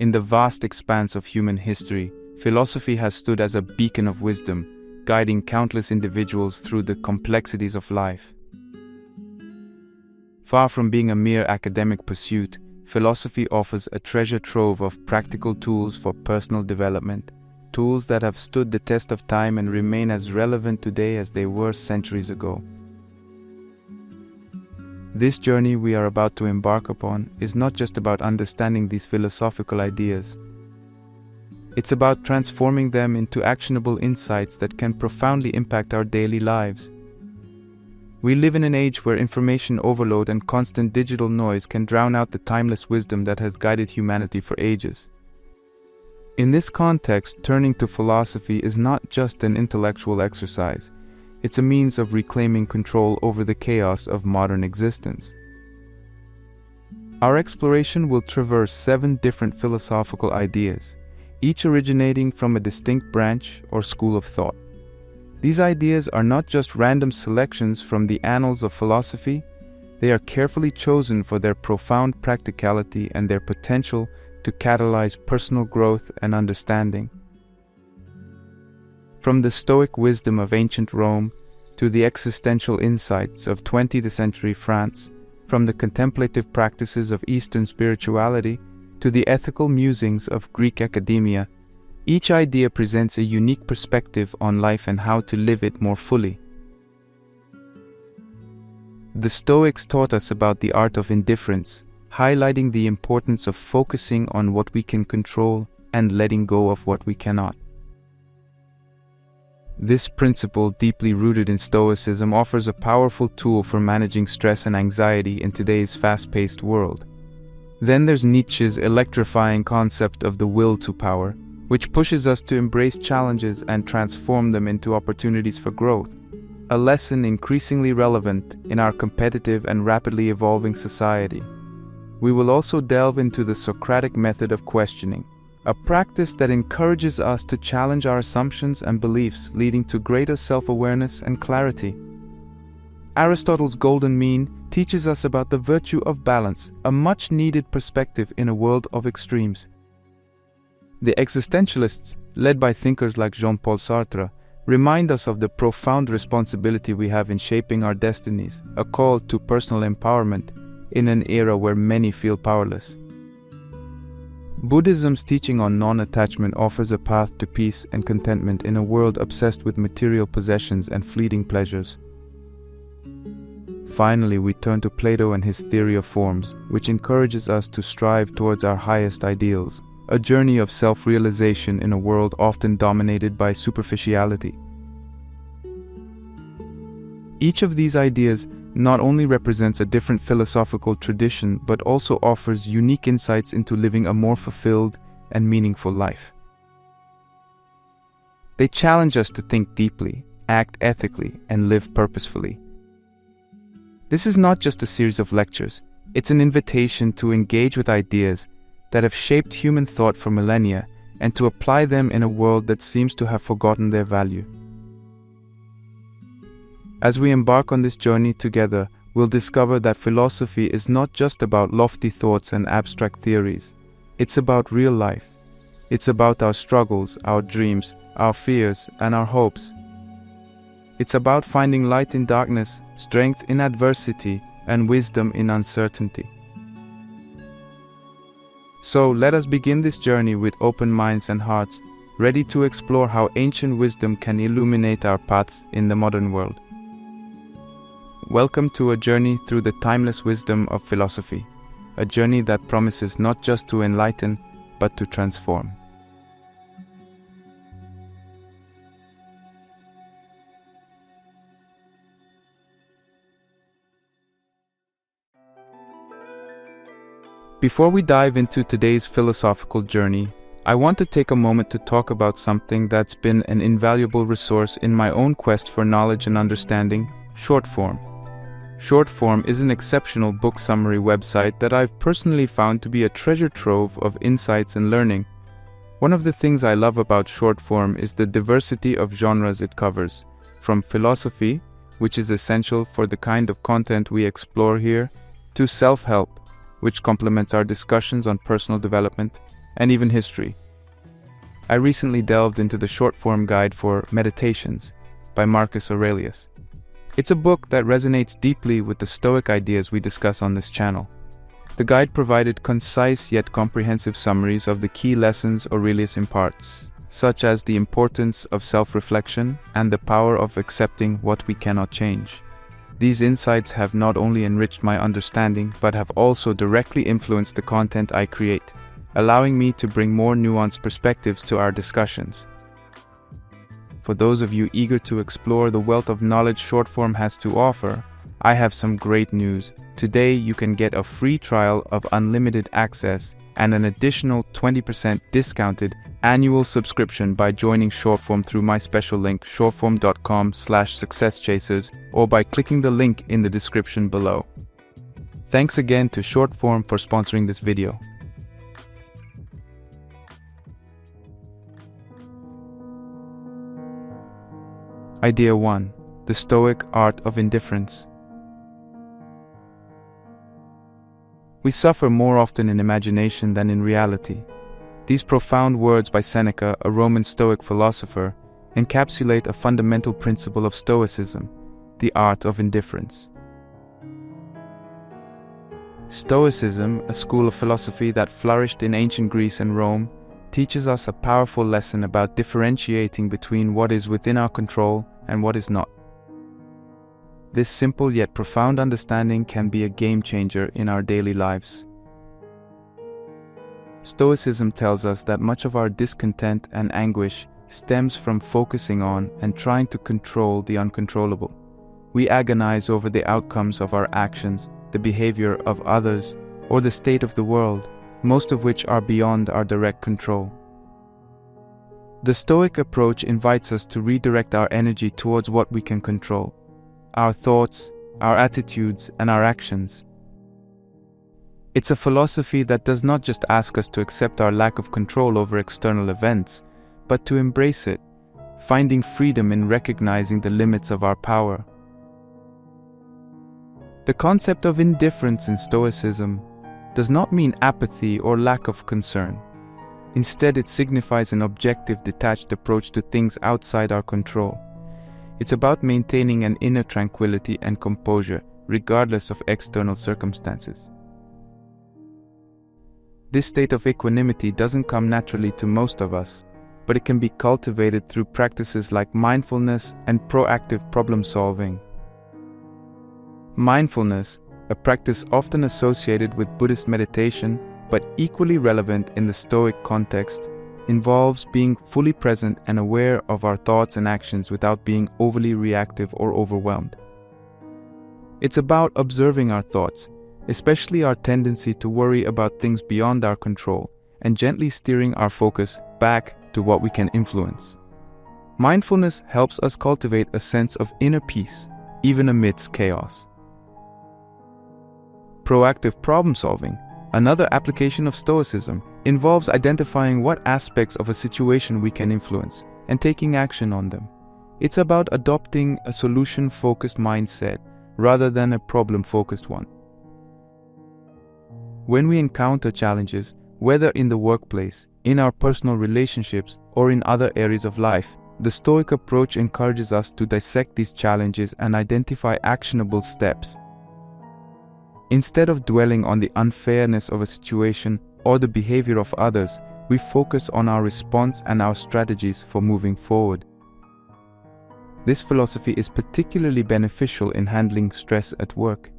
In the vast expanse of human history, philosophy has stood as a beacon of wisdom, guiding countless individuals through the complexities of life. Far from being a mere academic pursuit, philosophy offers a treasure trove of practical tools for personal development, tools that have stood the test of time and remain as relevant today as they were centuries ago. This journey we are about to embark upon is not just about understanding these philosophical ideas. It's about transforming them into actionable insights that can profoundly impact our daily lives. We live in an age where information overload and constant digital noise can drown out the timeless wisdom that has guided humanity for ages. In this context, turning to philosophy is not just an intellectual exercise. It's a means of reclaiming control over the chaos of modern existence. Our exploration will traverse 7 different philosophical ideas, each originating from a distinct branch or school of thought. These ideas are not just random selections from the annals of philosophy, they are carefully chosen for their profound practicality and their potential to catalyze personal growth and understanding. From the Stoic wisdom of ancient Rome to the existential insights of 20th century France, from the contemplative practices of Eastern spirituality to the ethical musings of Greek academia, each idea presents a unique perspective on life and how to live it more fully. The Stoics taught us about the art of indifference, highlighting the importance of focusing on what we can control and letting go of what we cannot. This principle, deeply rooted in Stoicism, offers a powerful tool for managing stress and anxiety in today's fast-paced world. Then there's Nietzsche's electrifying concept of the will to power, which pushes us to embrace challenges and transform them into opportunities for growth, a lesson increasingly relevant in our competitive and rapidly evolving society. We will also delve into the Socratic method of questioning, a practice that encourages us to challenge our assumptions and beliefs, leading to greater self-awareness and clarity. Aristotle's golden mean teaches us about the virtue of balance, a much-needed perspective in a world of extremes. The existentialists, led by thinkers like Jean-Paul Sartre, remind us of the profound responsibility we have in shaping our destinies, a call to personal empowerment in an era where many feel powerless. Buddhism's teaching on non-attachment offers a path to peace and contentment in a world obsessed with material possessions and fleeting pleasures. Finally, we turn to Plato and his theory of forms, which encourages us to strive towards our highest ideals, a journey of self-realization in a world often dominated by superficiality. Each of these ideas not only represents a different philosophical tradition, but also offers unique insights into living a more fulfilled and meaningful life. They challenge us to think deeply, act ethically, and live purposefully. This is not just a series of lectures, it's an invitation to engage with ideas that have shaped human thought for millennia and to apply them in a world that seems to have forgotten their value. As we embark on this journey together, we'll discover that philosophy is not just about lofty thoughts and abstract theories. It's about real life. It's about our struggles, our dreams, our fears, and our hopes. It's about finding light in darkness, strength in adversity, and wisdom in uncertainty. So let us begin this journey with open minds and hearts, ready to explore how ancient wisdom can illuminate our paths in the modern world. Welcome to a journey through the timeless wisdom of philosophy, a journey that promises not just to enlighten, but to transform. Before we dive into today's philosophical journey, I want to take a moment to talk about something that's been an invaluable resource in my own quest for knowledge and understanding: short form. Short form is an exceptional book summary website that I've personally found to be a treasure trove of insights and learning. One of the things I love about short form is the diversity of genres it covers, from philosophy, which is essential for the kind of content we explore here, to self-help, which complements our discussions on personal development, and even history. I recently delved into the short-form guide for Meditations by Marcus Aurelius. It's a book that resonates deeply with the Stoic ideas we discuss on this channel. The guide provided concise yet comprehensive summaries of the key lessons Aurelius imparts, such as the importance of self-reflection and the power of accepting what we cannot change. These insights have not only enriched my understanding, but have also directly influenced the content I create, allowing me to bring more nuanced perspectives to our discussions. For those of you eager to explore the wealth of knowledge short-form has to offer, I have some great news. Today you can get a free trial of unlimited access and an additional 20% discounted annual subscription by joining Shortform through my special link shortform.com/successchasers or by clicking the link in the description below. Thanks again to Shortform for sponsoring this video. Idea 1. The Stoic Art of Indifference. We suffer more often in imagination than in reality. These profound words by Seneca, a Roman Stoic philosopher, encapsulate a fundamental principle of Stoicism, the art of indifference. Stoicism, a school of philosophy that flourished in ancient Greece and Rome, teaches us a powerful lesson about differentiating between what is within our control and what is not. This simple yet profound understanding can be a game changer in our daily lives. Stoicism tells us that much of our discontent and anguish stems from focusing on and trying to control the uncontrollable. We agonize over the outcomes of our actions, the behavior of others, or the state of the world, most of which are beyond our direct control. The Stoic approach invites us to redirect our energy towards what we can control: our thoughts, our attitudes, and our actions. It's a philosophy that does not just ask us to accept our lack of control over external events, but to embrace it, finding freedom in recognizing the limits of our power. The concept of indifference in Stoicism does not mean apathy or lack of concern. Instead, it signifies an objective, detached approach to things outside our control. It's about maintaining an inner tranquility and composure, regardless of external circumstances. This state of equanimity doesn't come naturally to most of us, but it can be cultivated through practices like mindfulness and proactive problem solving. Mindfulness, a practice often associated with Buddhist meditation, but equally relevant in the Stoic context, involves being fully present and aware of our thoughts and actions without being overly reactive or overwhelmed. It's about observing our thoughts, especially our tendency to worry about things beyond our control, and gently steering our focus back to what we can influence. Mindfulness helps us cultivate a sense of inner peace, even amidst chaos. Proactive problem solving, another application of Stoicism, involves identifying what aspects of a situation we can influence and taking action on them. It's about adopting a solution-focused mindset rather than a problem-focused one. When we encounter challenges, whether in the workplace, in our personal relationships, or in other areas of life, the Stoic approach encourages us to dissect these challenges and identify actionable steps. Instead of dwelling on the unfairness of a situation or the behavior of others, we focus on our response and our strategies for moving forward. This philosophy is particularly beneficial in handling stress at work.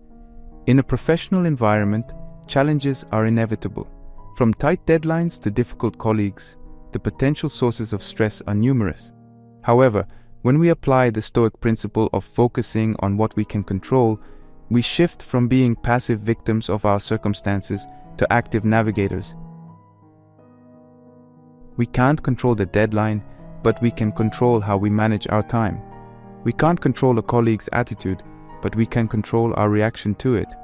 In a professional environment, challenges are inevitable. From tight deadlines to difficult colleagues, the potential sources of stress are numerous. However, when we apply the Stoic principle of focusing on what we can control, we shift from being passive victims of our circumstances to active navigators. We can't control the deadline, but we can control how we manage our time. We can't control a colleague's attitude, but we can control our reaction to it.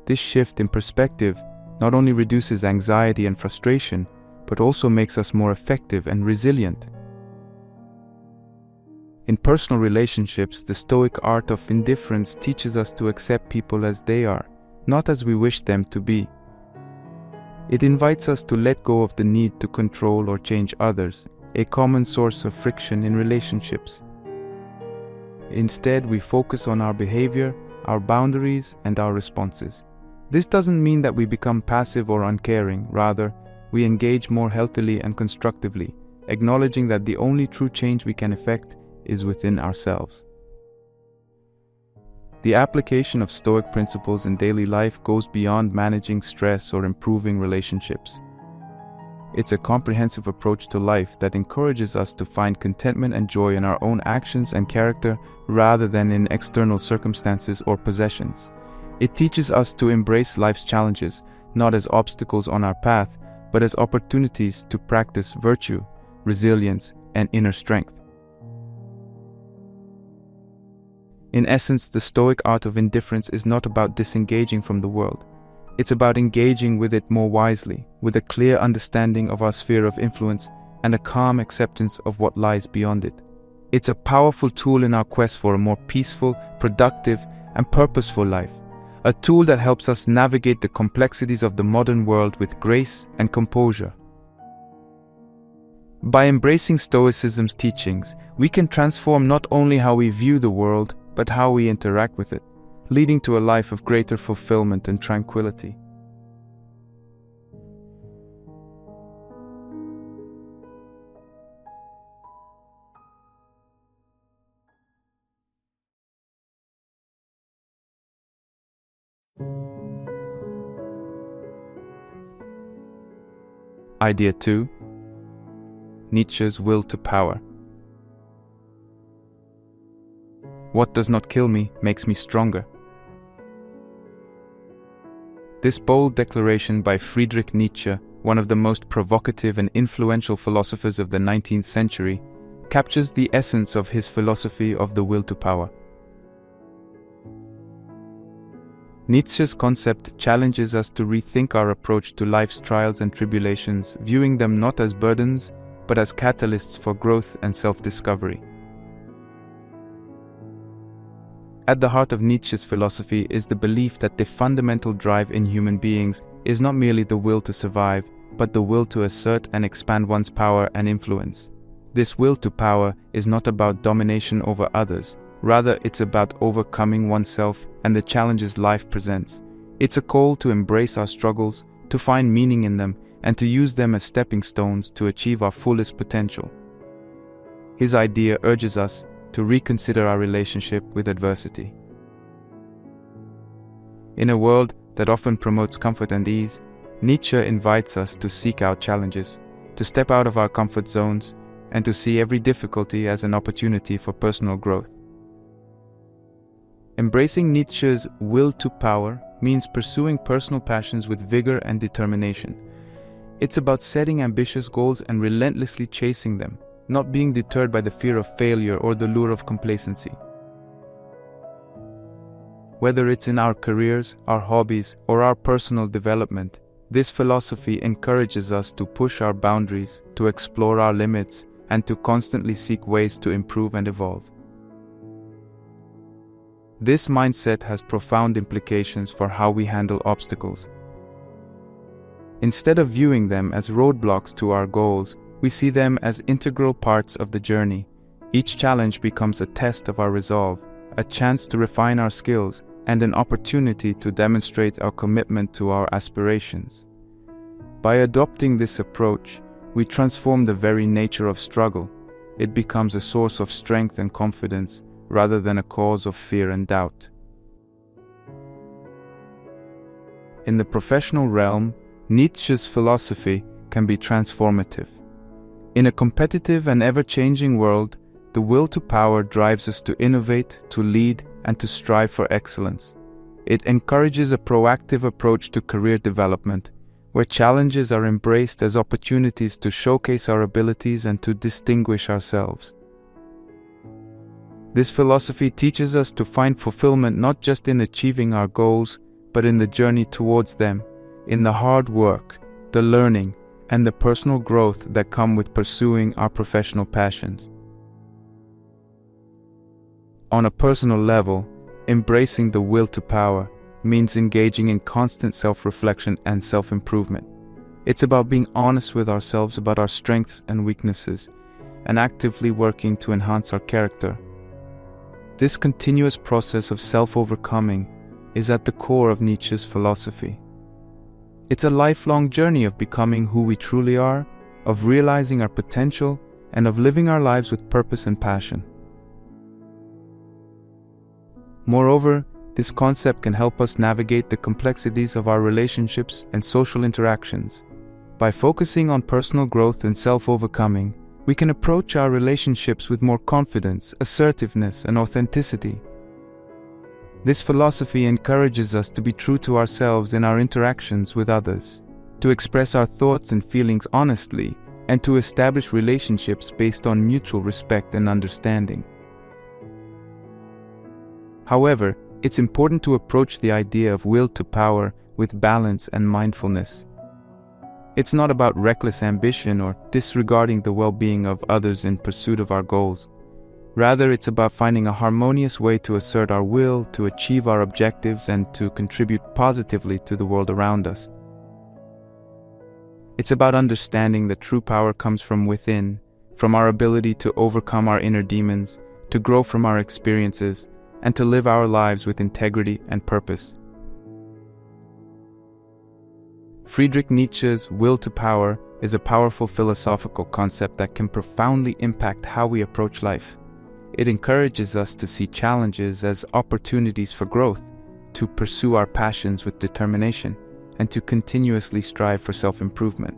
This shift in perspective not only reduces anxiety and frustration, but also makes us more effective and resilient. In personal relationships, the Stoic art of indifference teaches us to accept people as they are, not as we wish them to be. It invites us to let go of the need to control or change others, a common source of friction in relationships. Instead, we focus on our behavior, our boundaries, and our responses. This doesn't mean that we become passive or uncaring. Rather, we engage more healthily and constructively, acknowledging that the only true change we can effect is within ourselves. The application of Stoic principles in daily life goes beyond managing stress or improving relationships. It's a comprehensive approach to life that encourages us to find contentment and joy in our own actions and character rather than in external circumstances or possessions. It teaches us to embrace life's challenges, not as obstacles on our path, but as opportunities to practice virtue, resilience, and inner strength. In essence, the Stoic art of indifference is not about disengaging from the world. It's about engaging with it more wisely, with a clear understanding of our sphere of influence and a calm acceptance of what lies beyond it. It's a powerful tool in our quest for a more peaceful, productive, and purposeful life. A tool that helps us navigate the complexities of the modern world with grace and composure. By embracing Stoicism's teachings, we can transform not only how we view the world, but how we interact with it, leading to a life of greater fulfillment and tranquility. Idea 2. Nietzsche's will to power. What does not kill me makes me stronger. This bold declaration by Friedrich Nietzsche, one of the most provocative and influential philosophers of the 19th century, captures the essence of his philosophy of the will to power. Nietzsche's concept challenges us to rethink our approach to life's trials and tribulations, viewing them not as burdens, but as catalysts for growth and self-discovery. At the heart of Nietzsche's philosophy is the belief that the fundamental drive in human beings is not merely the will to survive, but the will to assert and expand one's power and influence. This will to power is not about domination over others. Rather, it's about overcoming oneself and the challenges life presents. It's a call to embrace our struggles, to find meaning in them, and to use them as stepping stones to achieve our fullest potential. His idea urges us to reconsider our relationship with adversity. In a world that often promotes comfort and ease, Nietzsche invites us to seek out challenges, to step out of our comfort zones, and to see every difficulty as an opportunity for personal growth. Embracing Nietzsche's will to power means pursuing personal passions with vigor and determination. It's about setting ambitious goals and relentlessly chasing them, not being deterred by the fear of failure or the lure of complacency. Whether it's in our careers, our hobbies, or our personal development, this philosophy encourages us to push our boundaries, to explore our limits, and to constantly seek ways to improve and evolve. This mindset has profound implications for how we handle obstacles. Instead of viewing them as roadblocks to our goals, we see them as integral parts of the journey. Each challenge becomes a test of our resolve, a chance to refine our skills, and an opportunity to demonstrate our commitment to our aspirations. By adopting this approach, we transform the very nature of struggle. It becomes a source of strength and confidence, rather than a cause of fear and doubt. In the professional realm, Nietzsche's philosophy can be transformative. In a competitive and ever-changing world, the will to power drives us to innovate, to lead, and to strive for excellence. It encourages a proactive approach to career development, where challenges are embraced as opportunities to showcase our abilities and to distinguish ourselves. This philosophy teaches us to find fulfillment not just in achieving our goals, but in the journey towards them, in the hard work, the learning, and the personal growth that come with pursuing our professional passions. On a personal level, embracing the will to power means engaging in constant self-reflection and self-improvement. It's about being honest with ourselves about our strengths and weaknesses, and actively working to enhance our character. This continuous process of self-overcoming is at the core of Nietzsche's philosophy. It's a lifelong journey of becoming who we truly are, of realizing our potential, and of living our lives with purpose and passion. Moreover, this concept can help us navigate the complexities of our relationships and social interactions. By focusing on personal growth and self-overcoming, we can approach our relationships with more confidence, assertiveness, and authenticity. This philosophy encourages us to be true to ourselves in our interactions with others, to express our thoughts and feelings honestly, and to establish relationships based on mutual respect and understanding. However, it's important to approach the idea of will to power with balance and mindfulness. It's not about reckless ambition or disregarding the well-being of others in pursuit of our goals. Rather, it's about finding a harmonious way to assert our will, to achieve our objectives, and to contribute positively to the world around us. It's about understanding that true power comes from within, from our ability to overcome our inner demons, to grow from our experiences, and to live our lives with integrity and purpose. Friedrich Nietzsche's will to power is a powerful philosophical concept that can profoundly impact how we approach life. It encourages us to see challenges as opportunities for growth, to pursue our passions with determination, and to continuously strive for self-improvement.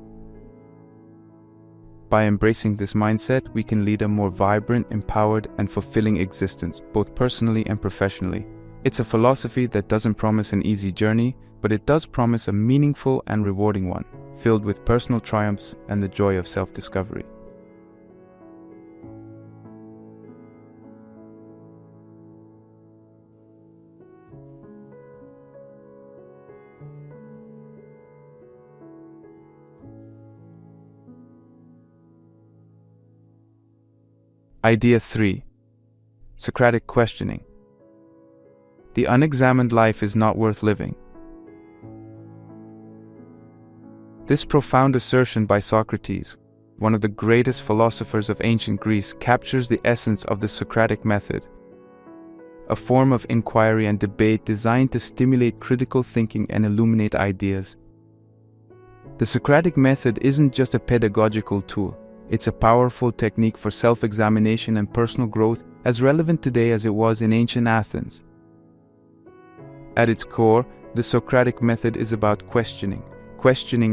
By embracing this mindset, we can lead a more vibrant, empowered, and fulfilling existence, both personally and professionally. It's a philosophy that doesn't promise an easy journey, but it does promise a meaningful and rewarding one, filled with personal triumphs and the joy of self-discovery. Idea 3. Socratic questioning. The unexamined life is not worth living. This profound assertion by Socrates, one of the greatest philosophers of ancient Greece, captures the essence of the Socratic method, a form of inquiry and debate designed to stimulate critical thinking and illuminate ideas. The Socratic method isn't just a pedagogical tool, it's a powerful technique for self-examination and personal growth, as relevant today as it was in ancient Athens. At its core, the Socratic method is about questioning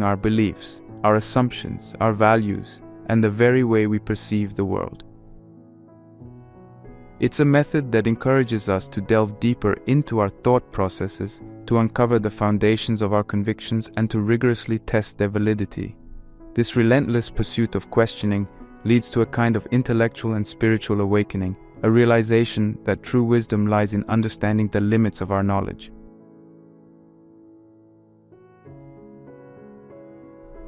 our beliefs, our assumptions, our values, and the very way we perceive the world. It's a method that encourages us to delve deeper into our thought processes, to uncover the foundations of our convictions, and to rigorously test their validity. This relentless pursuit of questioning leads to a kind of intellectual and spiritual awakening, a realization that true wisdom lies in understanding the limits of our knowledge.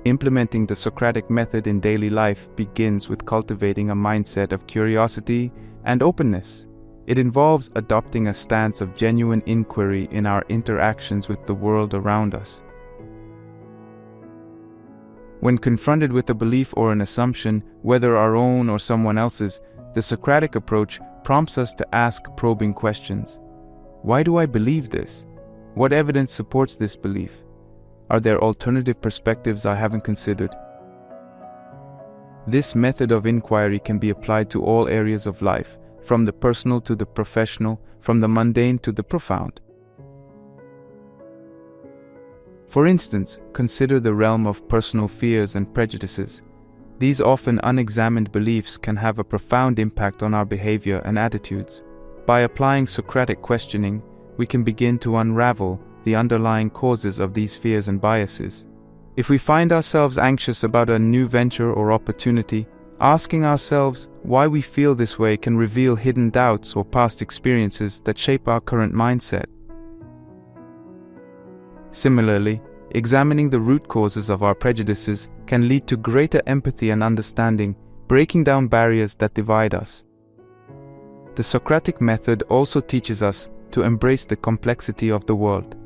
Implementing the Socratic method in daily life begins with cultivating a mindset of curiosity and openness. It involves adopting a stance of genuine inquiry in our interactions with the world around us. When confronted with a belief or an assumption, whether our own or someone else's, the Socratic approach prompts us to ask probing questions. Why do I believe this? What evidence supports this belief? Are there alternative perspectives I haven't considered? This method of inquiry can be applied to all areas of life, from the personal to the professional, from the mundane to the profound. For instance, consider the realm of personal fears and prejudices. These often unexamined beliefs can have a profound impact on our behavior and attitudes. By applying Socratic questioning, we can begin to unravel the underlying causes of these fears and biases. If we find ourselves anxious about a new venture or opportunity, asking ourselves why we feel this way can reveal hidden doubts or past experiences that shape our current mindset. Similarly, examining the root causes of our prejudices can lead to greater empathy and understanding, breaking down barriers that divide us. The Socratic method also teaches us to embrace the complexity of the world.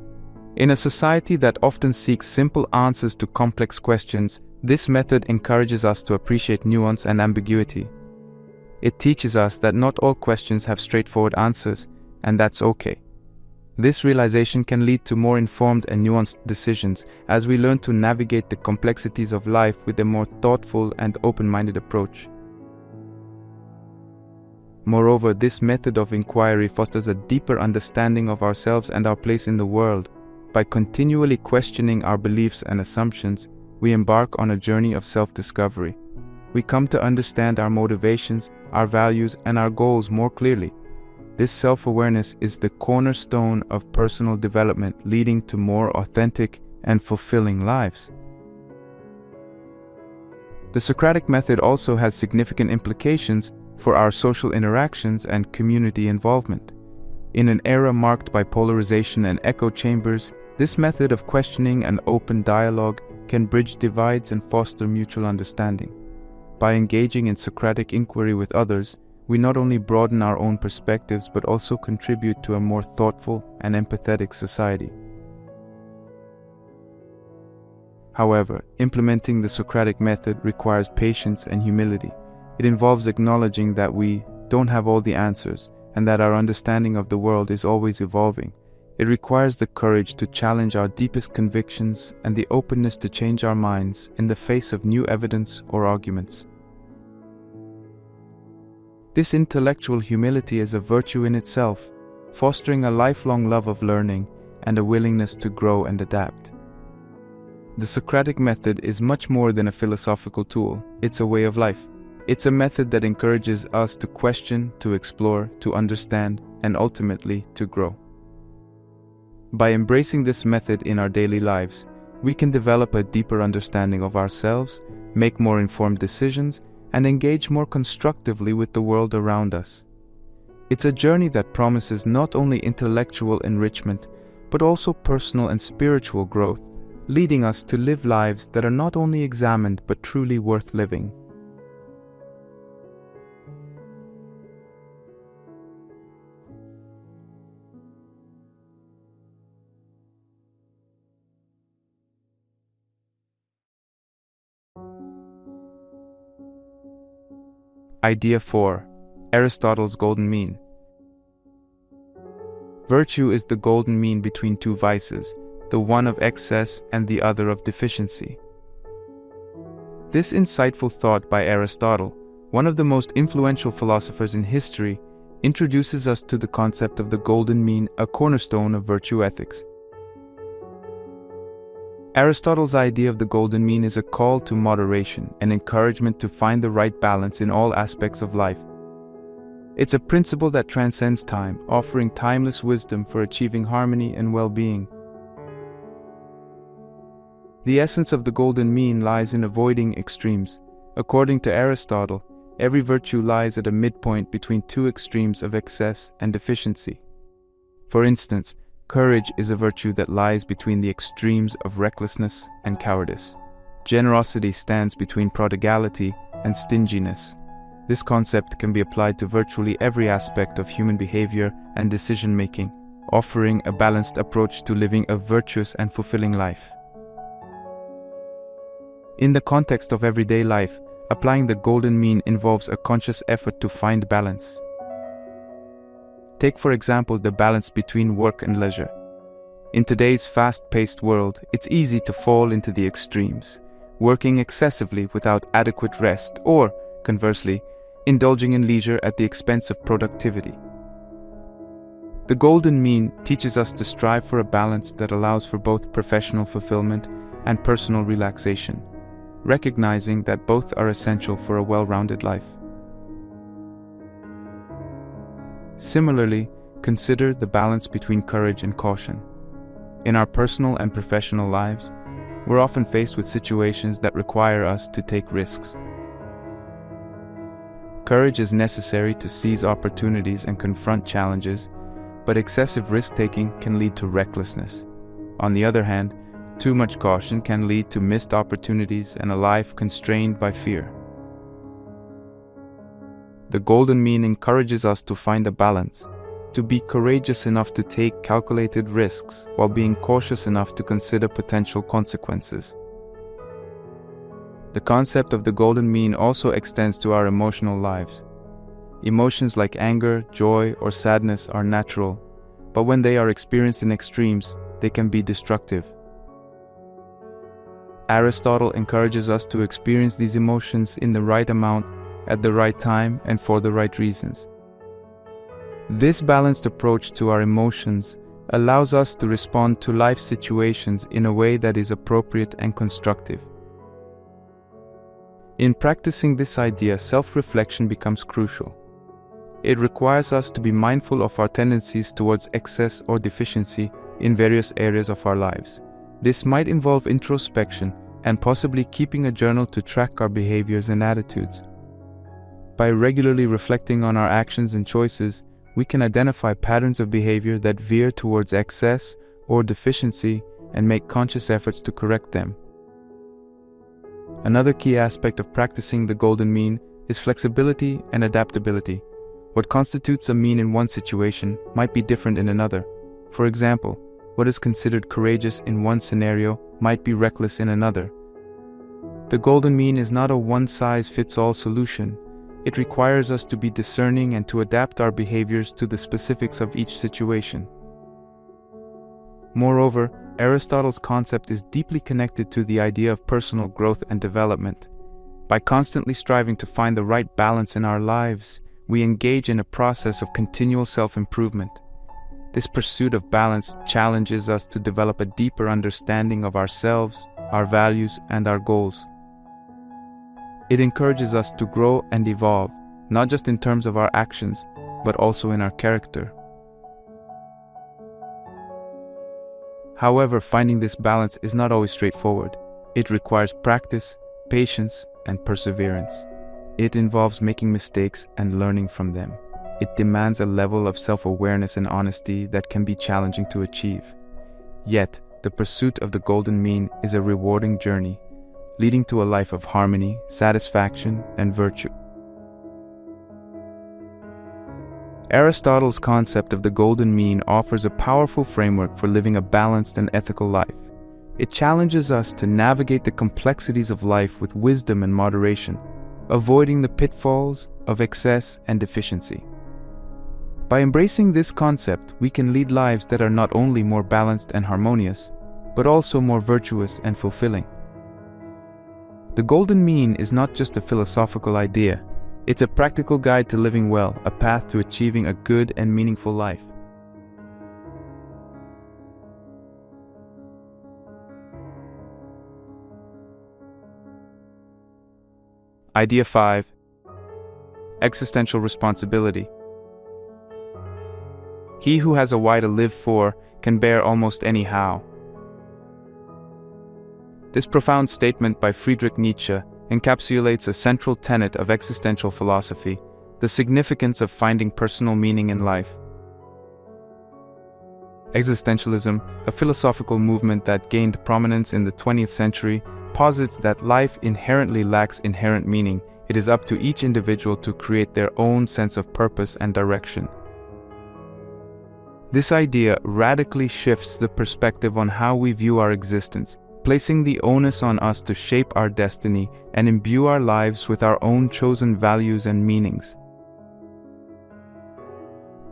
In a society that often seeks simple answers to complex questions, this method encourages us to appreciate nuance and ambiguity. It teaches us that not all questions have straightforward answers, and that's okay. This realization can lead to more informed and nuanced decisions as we learn to navigate the complexities of life with a more thoughtful and open-minded approach. Moreover, this method of inquiry fosters a deeper understanding of ourselves and our place in the world. By continually questioning our beliefs and assumptions, we embark on a journey of self-discovery. We come to understand our motivations, our values, and our goals more clearly. This self-awareness is the cornerstone of personal development, leading to more authentic and fulfilling lives. The Socratic method also has significant implications for our social interactions and community involvement. In an era marked by polarization and echo chambers, this method of questioning and open dialogue can bridge divides and foster mutual understanding. By engaging in Socratic inquiry with others, we not only broaden our own perspectives but also contribute to a more thoughtful and empathetic society. However, implementing the Socratic method requires patience and humility. It involves acknowledging that we don't have all the answers and that our understanding of the world is always evolving. It requires the courage to challenge our deepest convictions and the openness to change our minds in the face of new evidence or arguments. This intellectual humility is a virtue in itself, fostering a lifelong love of learning and a willingness to grow and adapt. The Socratic method is much more than a philosophical tool. It's a way of life. It's a method that encourages us to question, to explore, to understand, and ultimately to grow. By embracing this method in our daily lives, we can develop a deeper understanding of ourselves, make more informed decisions, and engage more constructively with the world around us. It's a journey that promises not only intellectual enrichment, but also personal and spiritual growth, leading us to live lives that are not only examined but truly worth living. Idea 4. Aristotle's Golden Mean. Virtue is the golden mean between two vices, the one of excess and the other of deficiency. This insightful thought by Aristotle, one of the most influential philosophers in history, introduces us to the concept of the golden mean, a cornerstone of virtue ethics. Aristotle's idea of the golden mean is a call to moderation, an encouragement to find the right balance in all aspects of life. It's a principle that transcends time, offering timeless wisdom for achieving harmony and well-being. The essence of the golden mean lies in avoiding extremes. According to Aristotle, every virtue lies at a midpoint between two extremes of excess and deficiency. For instance, courage is a virtue that lies between the extremes of recklessness and cowardice. Generosity stands between prodigality and stinginess. This concept can be applied to virtually every aspect of human behavior and decision-making, offering a balanced approach to living a virtuous and fulfilling life. In the context of everyday life, applying the golden mean involves a conscious effort to find balance. Take, for example, the balance between work and leisure. In today's fast-paced world, it's easy to fall into the extremes, working excessively without adequate rest, or, conversely, indulging in leisure at the expense of productivity. The golden mean teaches us to strive for a balance that allows for both professional fulfillment and personal relaxation, recognizing that both are essential for a well-rounded life. Similarly, consider the balance between courage and caution. In our personal and professional lives, we're often faced with situations that require us to take risks. Courage is necessary to seize opportunities and confront challenges, but excessive risk-taking can lead to recklessness. On the other hand, too much caution can lead to missed opportunities and a life constrained by fear. The golden mean encourages us to find a balance, to be courageous enough to take calculated risks while being cautious enough to consider potential consequences. The concept of the golden mean also extends to our emotional lives. Emotions like anger, joy, or sadness are natural, but when they are experienced in extremes, they can be destructive. Aristotle encourages us to experience these emotions in the right amount, at the right time, and for the right reasons. This balanced approach to our emotions allows us to respond to life situations in a way that is appropriate and constructive. In practicing this idea, self-reflection becomes crucial. It requires us to be mindful of our tendencies towards excess or deficiency in various areas of our lives. This might involve introspection and possibly keeping a journal to track our behaviors and attitudes. By regularly reflecting on our actions and choices, we can identify patterns of behavior that veer towards excess or deficiency and make conscious efforts to correct them. Another key aspect of practicing the golden mean is flexibility and adaptability. What constitutes a mean in one situation might be different in another. For example, what is considered courageous in one scenario might be reckless in another. The golden mean is not a one-size-fits-all solution. It requires us to be discerning and to adapt our behaviors to the specifics of each situation. Moreover, Aristotle's concept is deeply connected to the idea of personal growth and development. By constantly striving to find the right balance in our lives, we engage in a process of continual self-improvement. This pursuit of balance challenges us to develop a deeper understanding of ourselves, our values, and our goals. It encourages us to grow and evolve, not just in terms of our actions, but also in our character. However, finding this balance is not always straightforward. It requires practice, patience, and perseverance. It involves making mistakes and learning from them. It demands a level of self-awareness and honesty that can be challenging to achieve. Yet, the pursuit of the golden mean is a rewarding journey, leading to a life of harmony, satisfaction, and virtue. Aristotle's concept of the golden mean offers a powerful framework for living a balanced and ethical life. It challenges us to navigate the complexities of life with wisdom and moderation, avoiding the pitfalls of excess and deficiency. By embracing this concept, we can lead lives that are not only more balanced and harmonious, but also more virtuous and fulfilling. The golden mean is not just a philosophical idea. It's a practical guide to living well, a path to achieving a good and meaningful life. Idea 5. Existential responsibility. He who has a why to live for can bear almost any how. This profound statement by Friedrich Nietzsche encapsulates a central tenet of existential philosophy, the significance of finding personal meaning in life. Existentialism, a philosophical movement that gained prominence in the 20th century, posits that life inherently lacks inherent meaning. It is up to each individual to create their own sense of purpose and direction. This idea radically shifts the perspective on how we view our existence, placing the onus on us to shape our destiny and imbue our lives with our own chosen values and meanings.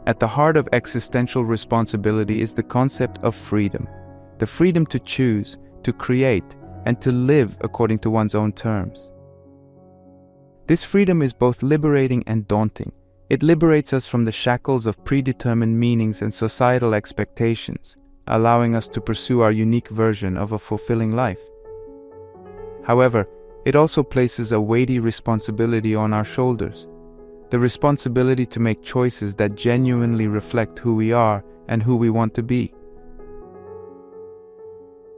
At the heart of existential responsibility is the concept of freedom, the freedom to choose, to create, and to live according to one's own terms. This freedom is both liberating and daunting. It liberates us from the shackles of predetermined meanings and societal expectations, allowing us to pursue our unique version of a fulfilling life. However, it also places a weighty responsibility on our shoulders, the responsibility to make choices that genuinely reflect who we are and who we want to be.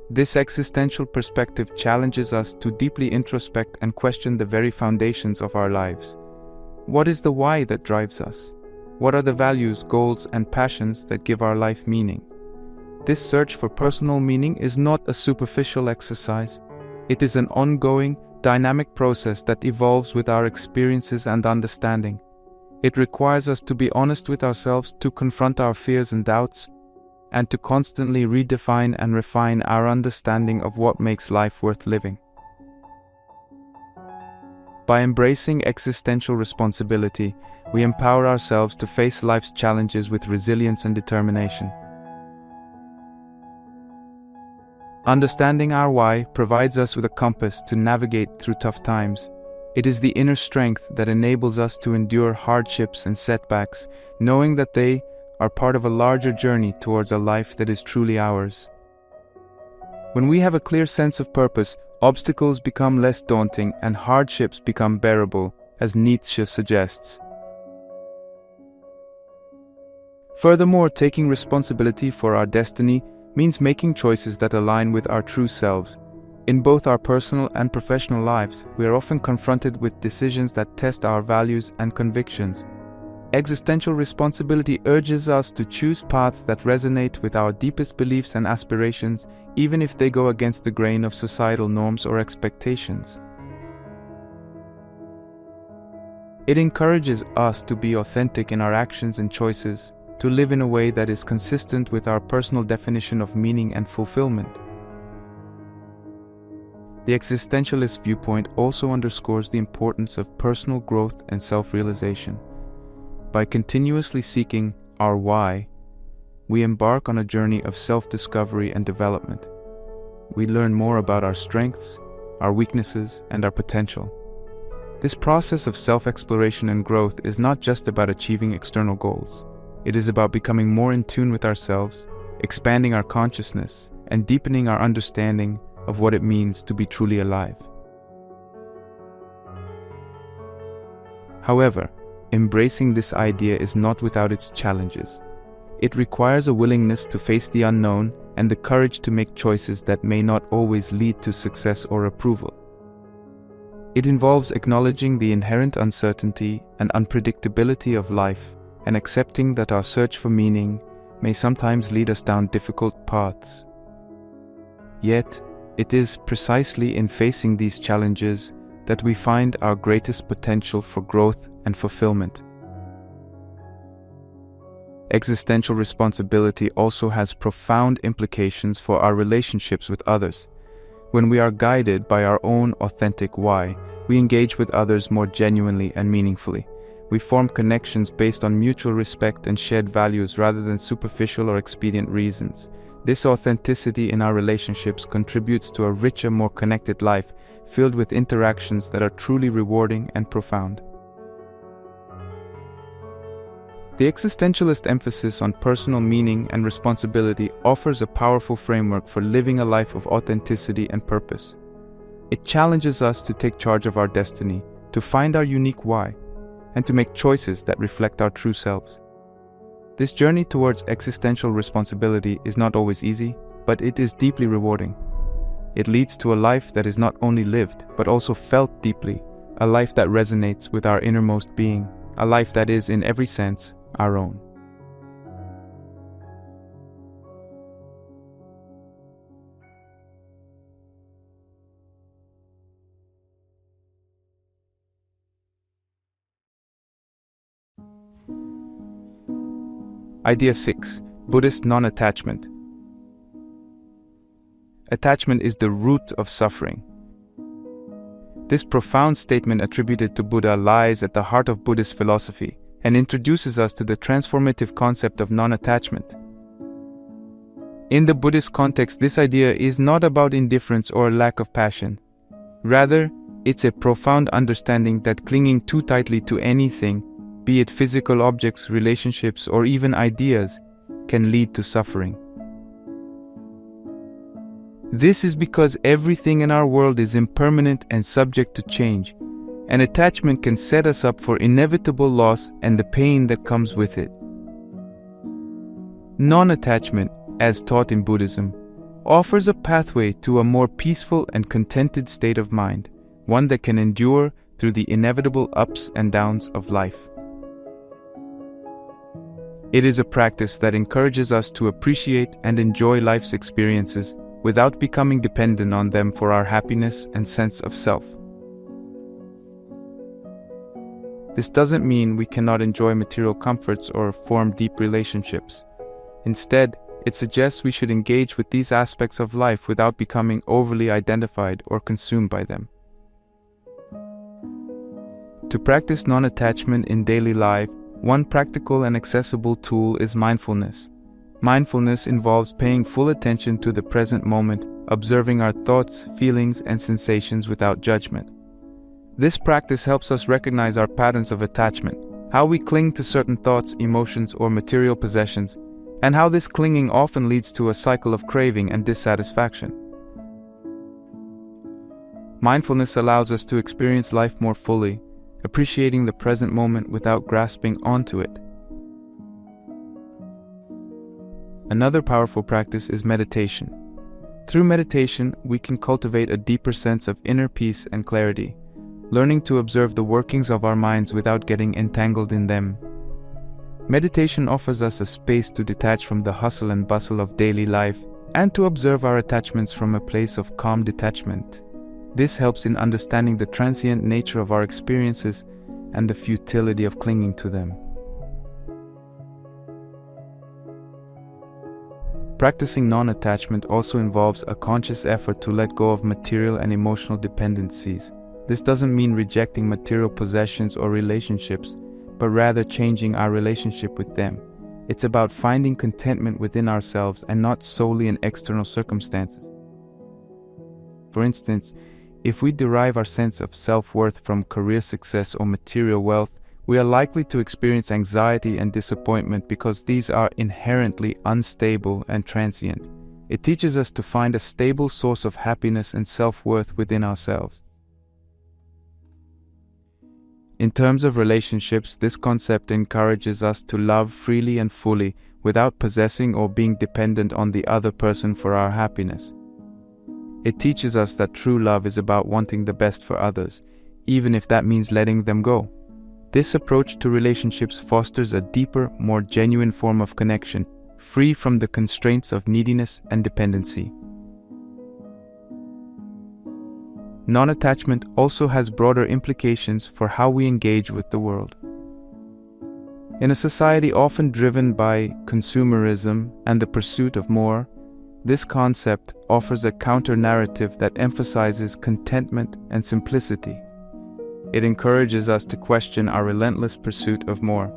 This existential perspective challenges us to deeply introspect and question the very foundations of our lives. What is the why that drives us? What are the values, goals, and passions that give our life meaning? This search for personal meaning is not a superficial exercise. It is an ongoing, dynamic process that evolves with our experiences and understanding. It requires us to be honest with ourselves, to confront our fears and doubts, and to constantly redefine and refine our understanding of what makes life worth living. By embracing existential responsibility, we empower ourselves to face life's challenges with resilience and determination. Understanding our why provides us with a compass to navigate through tough times. It is the inner strength that enables us to endure hardships and setbacks, knowing that they are part of a larger journey towards a life that is truly ours. When we have a clear sense of purpose, obstacles become less daunting and hardships become bearable, as Nietzsche suggests. Furthermore, taking responsibility for our destiny means making choices that align with our true selves. In both our personal and professional lives, we are often confronted with decisions that test our values and convictions. Existential responsibility urges us to choose paths that resonate with our deepest beliefs and aspirations, even if they go against the grain of societal norms or expectations. It encourages us to be authentic in our actions and choices, to live in a way that is consistent with our personal definition of meaning and fulfillment. The existentialist viewpoint also underscores the importance of personal growth and self-realization. By continuously seeking our why, we embark on a journey of self-discovery and development. We learn more about our strengths, our weaknesses, and our potential. This process of self-exploration and growth is not just about achieving external goals. It is about becoming more in tune with ourselves, expanding our consciousness, and deepening our understanding of what it means to be truly alive. However, embracing this idea is not without its challenges. It requires a willingness to face the unknown and the courage to make choices that may not always lead to success or approval. It involves acknowledging the inherent uncertainty and unpredictability of life and accepting that our search for meaning may sometimes lead us down difficult paths. Yet, it is precisely in facing these challenges that we find our greatest potential for growth and fulfillment. Existential responsibility also has profound implications for our relationships with others. When we are guided by our own authentic why, we engage with others more genuinely and meaningfully. We form connections based on mutual respect and shared values rather than superficial or expedient reasons. This authenticity in our relationships contributes to a richer, more connected life, filled with interactions that are truly rewarding and profound. The existentialist emphasis on personal meaning and responsibility offers a powerful framework for living a life of authenticity and purpose. It challenges us to take charge of our destiny, to find our unique why, and to make choices that reflect our true selves. This journey towards existential responsibility is not always easy, but it is deeply rewarding. It leads to a life that is not only lived, but also felt deeply, a life that resonates with our innermost being, a life that is, in every sense, our own. Idea 6. Buddhist non-attachment. Attachment is the root of suffering. This profound statement attributed to Buddha lies at the heart of Buddhist philosophy and introduces us to the transformative concept of non-attachment. In the Buddhist context, this idea is not about indifference or lack of passion. Rather, it's a profound understanding that clinging too tightly to anything, be it physical objects, relationships, or even ideas, can lead to suffering. This is because everything in our world is impermanent and subject to change, and attachment can set us up for inevitable loss and the pain that comes with it. Non-attachment, as taught in Buddhism, offers a pathway to a more peaceful and contented state of mind, one that can endure through the inevitable ups and downs of life. It is a practice that encourages us to appreciate and enjoy life's experiences without becoming dependent on them for our happiness and sense of self. This doesn't mean we cannot enjoy material comforts or form deep relationships. Instead, it suggests we should engage with these aspects of life without becoming overly identified or consumed by them. To practice non-attachment in daily life, one practical and accessible tool is mindfulness. Mindfulness involves paying full attention to the present moment, observing our thoughts, feelings, and sensations without judgment. This practice helps us recognize our patterns of attachment, how we cling to certain thoughts, emotions, or material possessions, and how this clinging often leads to a cycle of craving and dissatisfaction. Mindfulness allows us to experience life more fully, appreciating the present moment without grasping onto it. Another powerful practice is meditation. Through meditation, we can cultivate a deeper sense of inner peace and clarity, learning to observe the workings of our minds without getting entangled in them. Meditation offers us a space to detach from the hustle and bustle of daily life and to observe our attachments from a place of calm detachment. This helps in understanding the transient nature of our experiences and the futility of clinging to them. Practicing non-attachment also involves a conscious effort to let go of material and emotional dependencies. This doesn't mean rejecting material possessions or relationships, but rather changing our relationship with them. It's about finding contentment within ourselves and not solely in external circumstances. For instance, if we derive our sense of self-worth from career success or material wealth, we are likely to experience anxiety and disappointment because these are inherently unstable and transient. It teaches us to find a stable source of happiness and self-worth within ourselves. In terms of relationships, this concept encourages us to love freely and fully without possessing or being dependent on the other person for our happiness. It teaches us that true love is about wanting the best for others, even if that means letting them go. This approach to relationships fosters a deeper, more genuine form of connection, free from the constraints of neediness and dependency. Non-attachment also has broader implications for how we engage with the world. In a society often driven by consumerism and the pursuit of more, this concept offers a counter-narrative that emphasizes contentment and simplicity. It encourages us to question our relentless pursuit of more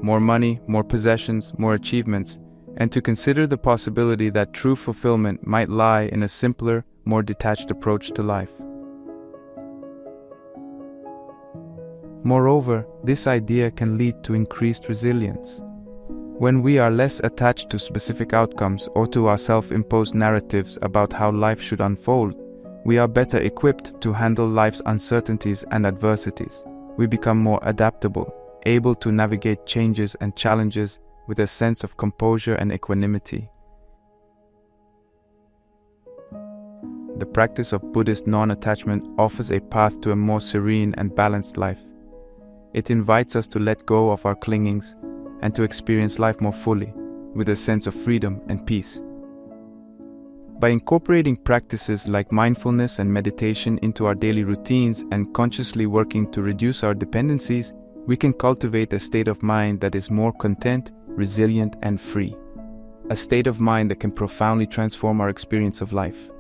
money, more possessions, more achievements, and to consider the possibility that true fulfillment might lie in a simpler, more detached approach to life. Moreover, this idea can lead to increased resilience. When we are less attached to specific outcomes or to our self-imposed narratives about how life should unfold, we are better equipped to handle life's uncertainties and adversities. We become more adaptable, able to navigate changes and challenges with a sense of composure and equanimity. The practice of Buddhist non-attachment offers a path to a more serene and balanced life. It invites us to let go of our clingings and to experience life more fully, with a sense of freedom and peace. By incorporating practices like mindfulness and meditation into our daily routines and consciously working to reduce our dependencies, we can cultivate a state of mind that is more content, resilient, and free. A state of mind that can profoundly transform our experience of life.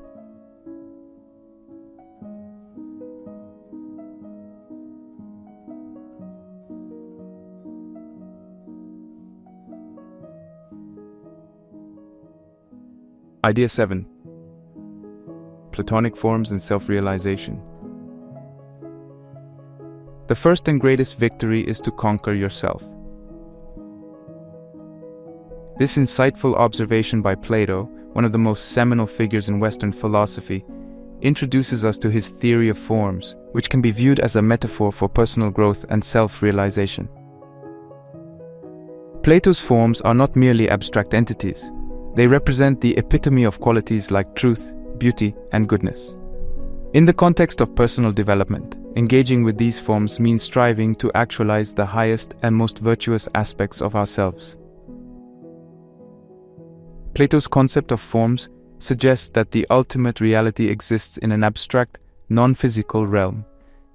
Idea 7. Platonic forms and self-realization. The first and greatest victory is to conquer yourself. This insightful observation by Plato, one of the most seminal figures in Western philosophy, introduces us to his theory of forms, which can be viewed as a metaphor for personal growth and self-realization. Plato's forms are not merely abstract entities. They represent the epitome of qualities like truth, beauty, and goodness. In the context of personal development, engaging with these forms means striving to actualize the highest and most virtuous aspects of ourselves. Plato's concept of forms suggests that the ultimate reality exists in an abstract, non-physical realm,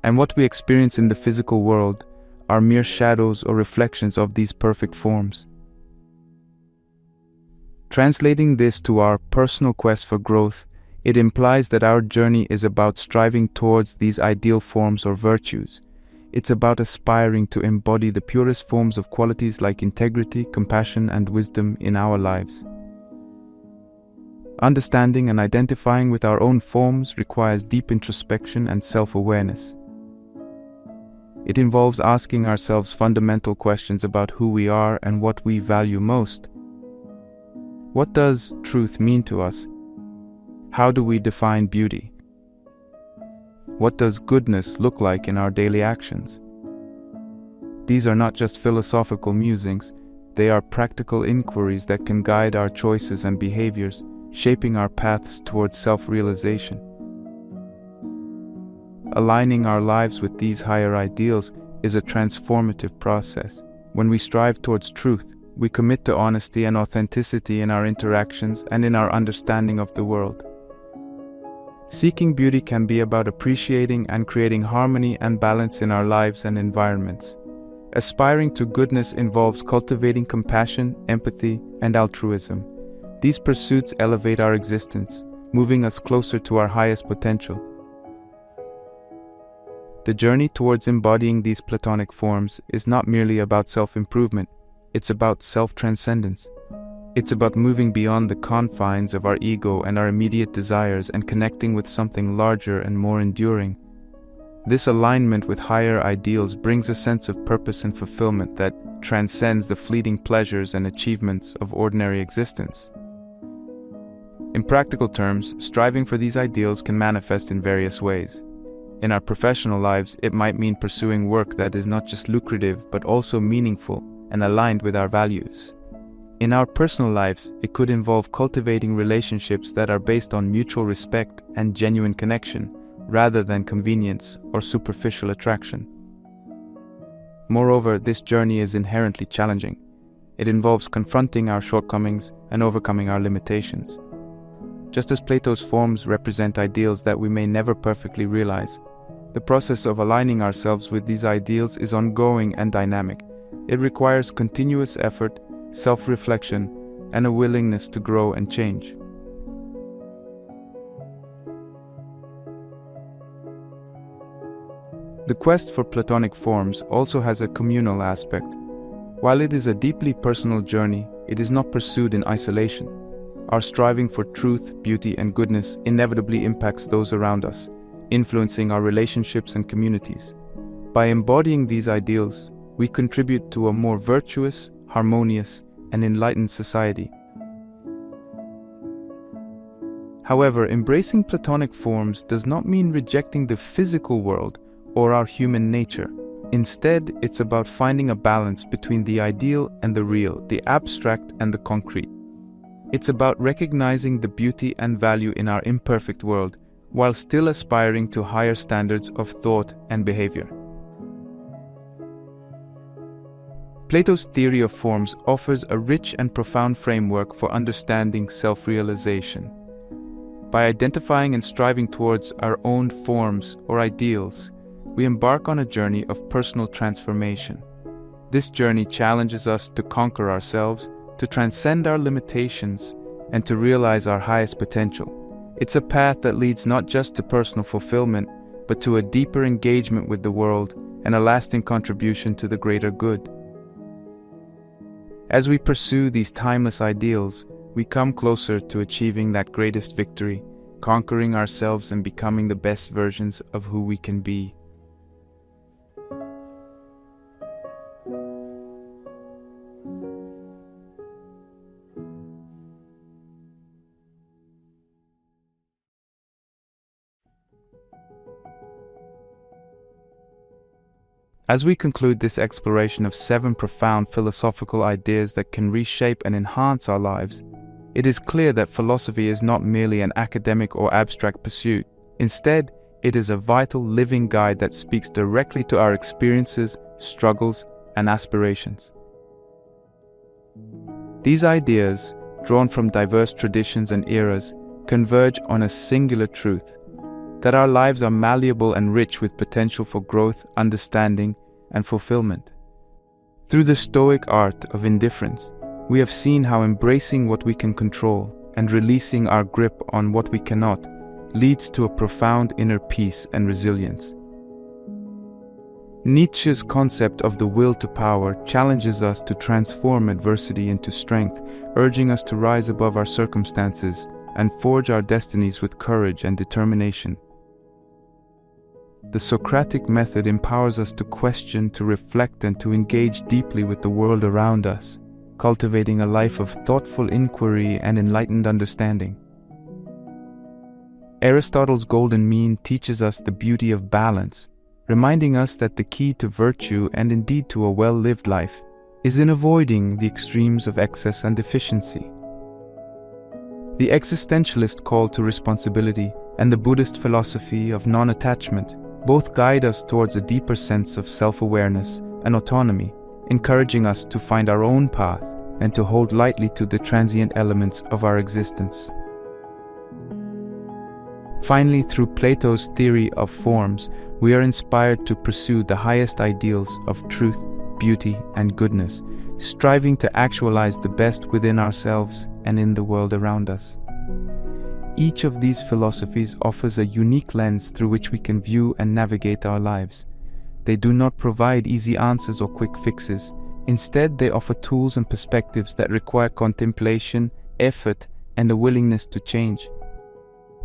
and what we experience in the physical world are mere shadows or reflections of these perfect forms. Translating this to our personal quest for growth, it implies that our journey is about striving towards these ideal forms or virtues. It's about aspiring to embody the purest forms of qualities like integrity, compassion, and wisdom in our lives. Understanding and identifying with our own forms requires deep introspection and self-awareness. It involves asking ourselves fundamental questions about who we are and what we value most. What does truth mean to us? How do we define beauty? What does goodness look like in our daily actions? These are not just philosophical musings, they are practical inquiries that can guide our choices and behaviors, shaping our paths towards self-realization. Aligning our lives with these higher ideals is a transformative process. When we strive towards truth, we commit to honesty and authenticity in our interactions and in our understanding of the world. Seeking beauty can be about appreciating and creating harmony and balance in our lives and environments. Aspiring to goodness involves cultivating compassion, empathy, and altruism. These pursuits elevate our existence, moving us closer to our highest potential. The journey towards embodying these Platonic forms is not merely about self-improvement, it's about self-transcendence. It's about moving beyond the confines of our ego and our immediate desires and connecting with something larger and more enduring. This alignment with higher ideals brings a sense of purpose and fulfillment that transcends the fleeting pleasures and achievements of ordinary existence. In practical terms, striving for these ideals can manifest in various ways. In our professional lives, it might mean pursuing work that is not just lucrative but also meaningful and aligned with our values. In our personal lives, it could involve cultivating relationships that are based on mutual respect and genuine connection, rather than convenience or superficial attraction. Moreover, this journey is inherently challenging. It involves confronting our shortcomings and overcoming our limitations. Just as Plato's forms represent ideals that we may never perfectly realize, the process of aligning ourselves with these ideals is ongoing and dynamic. It requires continuous effort, self-reflection, and a willingness to grow and change. The quest for Platonic forms also has a communal aspect. While it is a deeply personal journey, it is not pursued in isolation. Our striving for truth, beauty, and goodness inevitably impacts those around us, influencing our relationships and communities. By embodying these ideals, we contribute to a more virtuous, harmonious, and enlightened society. However, embracing Platonic forms does not mean rejecting the physical world or our human nature. Instead, it's about finding a balance between the ideal and the real, the abstract and the concrete. It's about recognizing the beauty and value in our imperfect world, while still aspiring to higher standards of thought and behavior. Plato's theory of forms offers a rich and profound framework for understanding self-realization. By identifying and striving towards our own forms or ideals, we embark on a journey of personal transformation. This journey challenges us to conquer ourselves, to transcend our limitations, and to realize our highest potential. It's a path that leads not just to personal fulfillment, but to a deeper engagement with the world and a lasting contribution to the greater good. As we pursue these timeless ideals, we come closer to achieving that greatest victory, conquering ourselves and becoming the best versions of who we can be. As we conclude this exploration of 7 profound philosophical ideas that can reshape and enhance our lives, it is clear that philosophy is not merely an academic or abstract pursuit. Instead, it is a vital living guide that speaks directly to our experiences, struggles, and aspirations. These ideas, drawn from diverse traditions and eras, converge on a singular truth: that our lives are malleable and rich with potential for growth, understanding, and fulfillment. Through the Stoic art of indifference, we have seen how embracing what we can control and releasing our grip on what we cannot leads to a profound inner peace and resilience. Nietzsche's concept of the will to power challenges us to transform adversity into strength, urging us to rise above our circumstances and forge our destinies with courage and determination. The Socratic method empowers us to question, to reflect, and to engage deeply with the world around us, cultivating a life of thoughtful inquiry and enlightened understanding. Aristotle's golden mean teaches us the beauty of balance, reminding us that the key to virtue and indeed to a well-lived life is in avoiding the extremes of excess and deficiency. The existentialist call to responsibility and the Buddhist philosophy of non-attachment both guide us towards a deeper sense of self-awareness and autonomy, encouraging us to find our own path and to hold lightly to the transient elements of our existence. Finally, through Plato's theory of forms, we are inspired to pursue the highest ideals of truth, beauty, and goodness, striving to actualize the best within ourselves and in the world around us. Each of these philosophies offers a unique lens through which we can view and navigate our lives. They do not provide easy answers or quick fixes. Instead, they offer tools and perspectives that require contemplation, effort, and a willingness to change.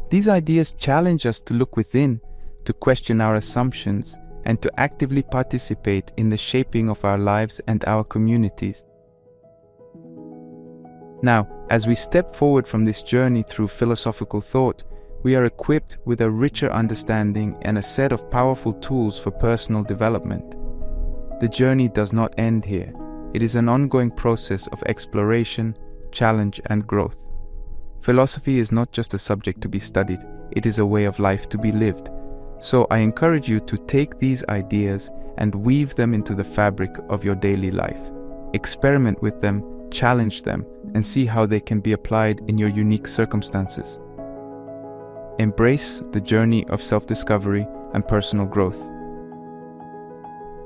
These ideas challenge us to look within, to question our assumptions, and to actively participate in the shaping of our lives and our communities. Now, as we step forward from this journey through philosophical thought, we are equipped with a richer understanding and a set of powerful tools for personal development. The journey does not end here. It is an ongoing process of exploration, challenge, and growth. Philosophy is not just a subject to be studied, it is a way of life to be lived. So I encourage you to take these ideas and weave them into the fabric of your daily life. Experiment with them, challenge them, and see how they can be applied in your unique circumstances. Embrace the journey of self-discovery and personal growth.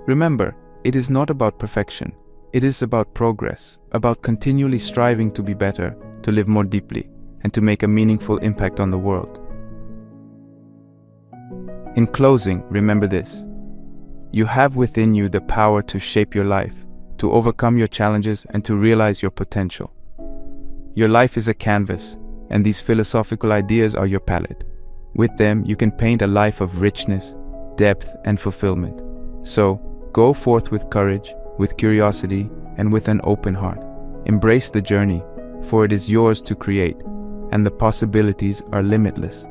Remember, it is not about perfection. It is about progress, about continually striving to be better, to live more deeply, and to make a meaningful impact on the world. In closing, remember this: you have within you the power to shape your life, to overcome your challenges, and to realize your potential. Your life is a canvas, and these philosophical ideas are your palette. With them, you can paint a life of richness, depth, and fulfillment. So, go forth with courage, with curiosity, and with an open heart. Embrace the journey, for it is yours to create, and the possibilities are limitless.